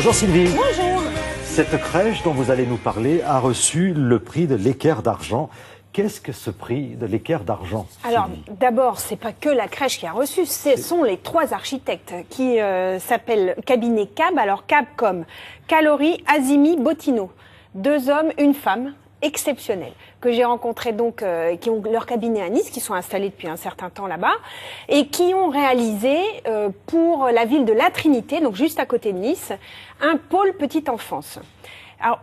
Bonjour Sylvie. Bonjour. Cette crèche dont vous allez nous parler a reçu le prix de l'Équerre d'argent. Qu'est-ce que ce prix de l'Équerre d'argent? Alors, d'abord, c'est pas que la crèche qui a reçu, ce sont les trois architectes qui s'appellent cabinet CAB. Alors, CAB comme Calori, Azimi, Bottino. Deux hommes, une femme, exceptionnels, que j'ai rencontrés donc, qui ont leur cabinet à Nice, qui sont installés depuis un certain temps là-bas, et qui ont réalisé pour la ville de La Trinité, donc juste à côté de Nice, un pôle petite enfance. Alors,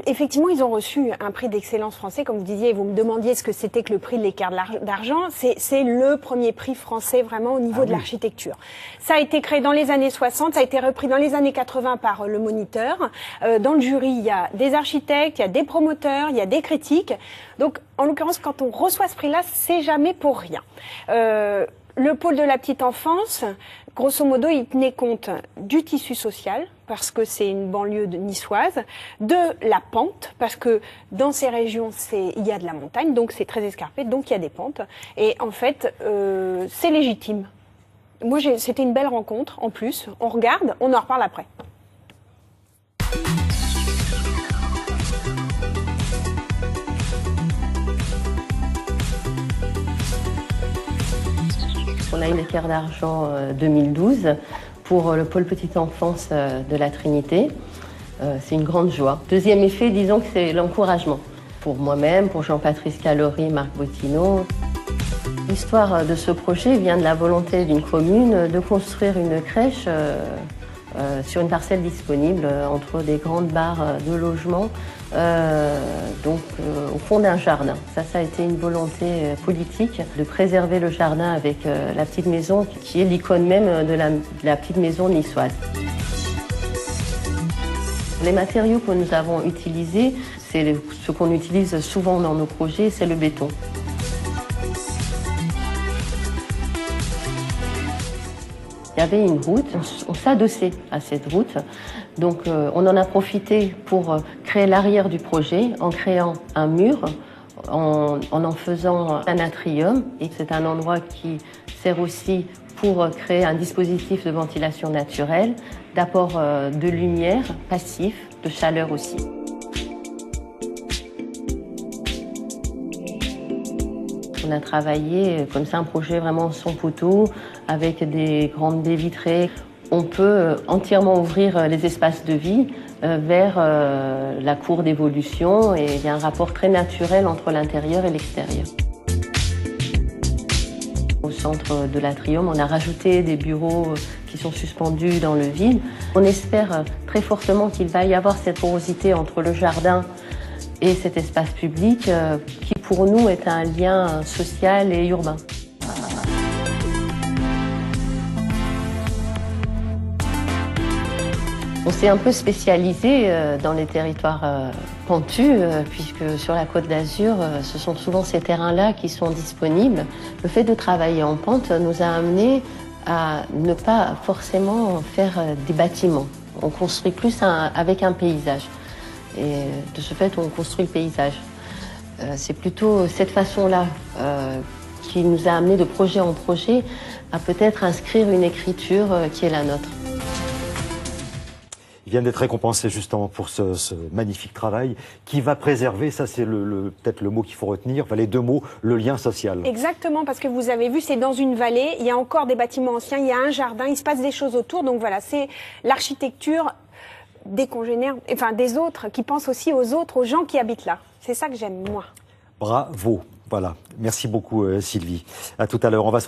effectivement, ils ont reçu un prix d'excellence français, comme vous disiez, vous me demandiez ce que c'était que le prix de l'Équerre d'argent. C'est le premier prix français vraiment au niveau de l'architecture. Ça a été créé dans les années 60, ça a été repris dans les années 80 par le Moniteur. Dans le jury, il y a des architectes, il y a des promoteurs, il y a des critiques. Donc, en l'occurrence, quand on reçoit ce prix-là, c'est jamais pour rien. Le pôle de la petite enfance, grosso modo, il tenait compte du tissu social, parce que c'est une banlieue niçoise, de la pente, parce que dans ces régions, il y a de la montagne, donc c'est très escarpé, donc il y a des pentes. Et en fait, c'est légitime. Moi, c'était une belle rencontre, en plus. On regarde, on en reparle après. On a eu l'Équerre d'argent 2012 pour le pôle petite enfance de La Trinité. C'est une grande joie. Deuxième effet, disons que c'est l'encouragement. Pour moi-même, pour Jean-Patrice Calori, Marc Bottino. L'histoire de ce projet vient de la volonté d'une commune de construire une crèche sur une parcelle disponible entre des grandes barres de logement, au fond d'un jardin. Ça a été une volonté politique de préserver le jardin avec la petite maison qui est l'icône même de la petite maison niçoise. Les matériaux que nous avons utilisés, c'est ce qu'on utilise souvent dans nos projets, c'est le béton. Il y avait une route, on s'adossait à cette route, donc on en a profité pour créer l'arrière du projet en créant un mur, en faisant un atrium, et c'est un endroit qui sert aussi pour créer un dispositif de ventilation naturelle, d'apport de lumière passif, de chaleur aussi. On a travaillé comme ça un projet vraiment sans poteau, avec des grandes baies vitrées. On peut entièrement ouvrir les espaces de vie vers la cour d'évolution et il y a un rapport très naturel entre l'intérieur et l'extérieur. Au centre de l'atrium, on a rajouté des bureaux qui sont suspendus dans le vide. On espère très fortement qu'il va y avoir cette porosité entre le jardin et cet espace public qui pour nous est un lien social et urbain. On s'est un peu spécialisé dans les territoires pentus, puisque sur la Côte d'Azur, ce sont souvent ces terrains-là qui sont disponibles. Le fait de travailler en pente nous a amené à ne pas forcément faire des bâtiments. On construit plus avec un paysage. Et de ce fait, on construit le paysage. C'est plutôt cette façon-là qui nous a amené de projet en projet à peut-être inscrire une écriture qui est la nôtre. Il vient d'être récompensé justement pour ce magnifique travail qui va préserver, ça c'est peut-être le mot qu'il faut retenir, enfin, les deux mots, le lien social. Exactement, parce que vous avez vu, c'est dans une vallée, il y a encore des bâtiments anciens, il y a un jardin, il se passe des choses autour, donc voilà, c'est l'architecture des congénères, enfin des autres, qui pensent aussi aux autres, aux gens qui habitent là. C'est ça que j'aime, moi. Bravo, voilà. Merci beaucoup Sylvie. À tout à l'heure, on va se